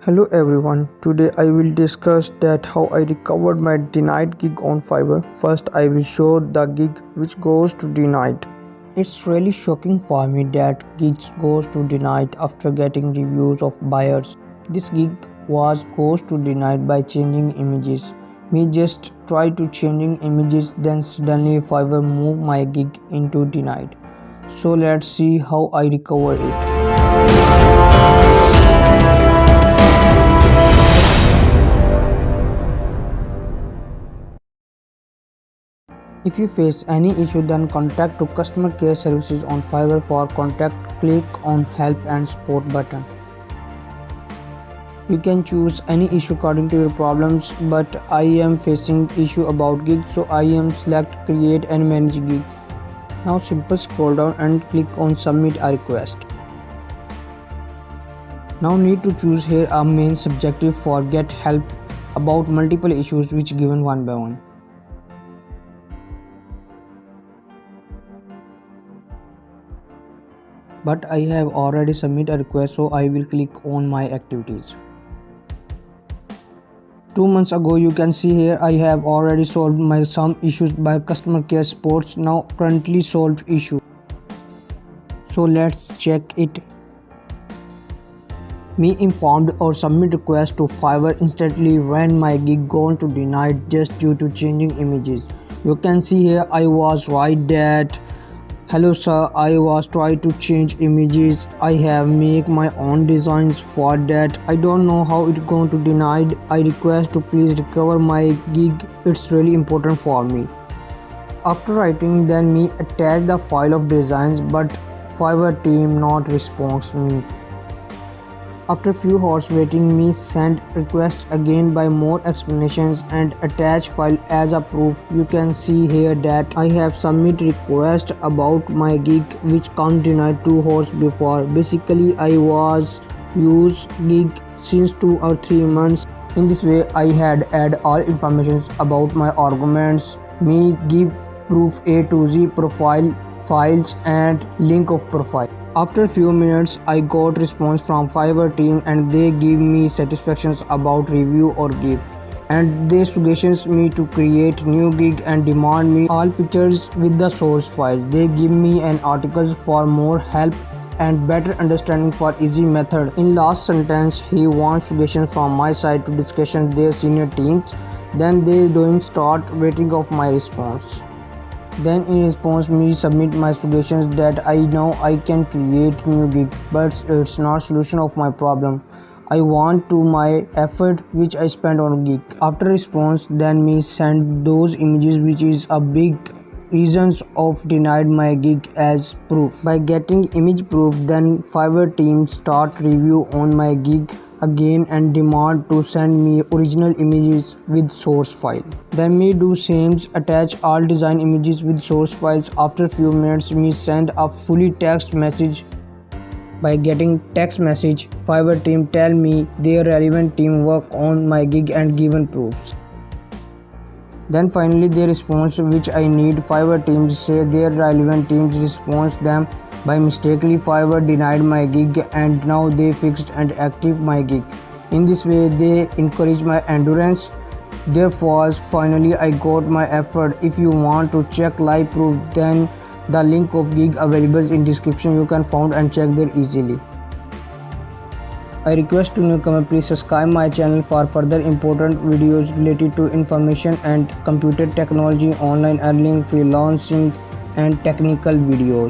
Hello everyone, today I will discuss that how I recovered my denied gig on Fiverr. First I will show the gig which goes to denied. It's really shocking for me that gigs goes to denied after getting reviews of buyers. This gig goes to denied by changing images. Me just try to changing images, then suddenly Fiverr move my gig into denied. So let's see how I recover it. If you face any issue, then contact to customer care services on Fiverr. For contact, click on help and support button. You can choose any issue according to your problems, but I am facing issue about gig, so I am select create and manage gig. Now simple scroll down and click on submit a request. Now need to choose here a main subjective for get help about multiple issues which given one by one. But I have already submitted a request, so I will click on my activities. 2 months ago, you can see here I have already solved my some issues by customer care supports. Now currently solved issue. So let's check it. Me informed or submit request to Fiverr instantly when my gig gone to denied just due to changing images. You can see here I was right that hello sir, I was trying to change images. I have make my own designs for that. I don't know how it going to denied. I request to please recover my gig. It's really important for me. After writing, then me attach the file of designs, but Fiverr team not responds me. After few hours waiting, me send request again by more explanations and attach file as a proof. You can see here that I have submit request about my gig which come denied 2 hours before. Basically I was use gig since 2 or 3 months. In this way I had add all informations about my arguments. Me give proof A to Z, profile, files and link of profile. After few minutes, I got response from Fiverr team and they give me satisfactions about review or gig, and they suggests me to create new gig and demand me all pictures with the source file. They give me an article for more help and better understanding for easy method. In last sentence, he wants suggestions from my side to discussion their senior teams. Then they don't start waiting of my response. Then in response me submit my suggestions that I know I can create new gig, but it's not solution of my problem. I want to my effort which I spent on gig. After response, then me send those images which is a big reasons of denied my gig as proof. By getting image proof, then Fiverr team start review on my gig again and demand to send me original images with source file. Then me do same, attach all design images with source files. After few minutes me send a fully text message. By getting text message, Fiverr team tell me their relevant team work on my gig and given proofs. Then finally their response which I need. Fiverr teams say their relevant teams response them by mistakenly Fiverr denied my gig and now they fixed and active my gig. In this way they encourage my endurance. Therefore finally I got my effort. If you want to check live proof, then the link of gig available in description. You can find and check there easily. I request to newcomer please subscribe my channel for further important videos related to information and computer technology, online earning, freelancing and technical videos.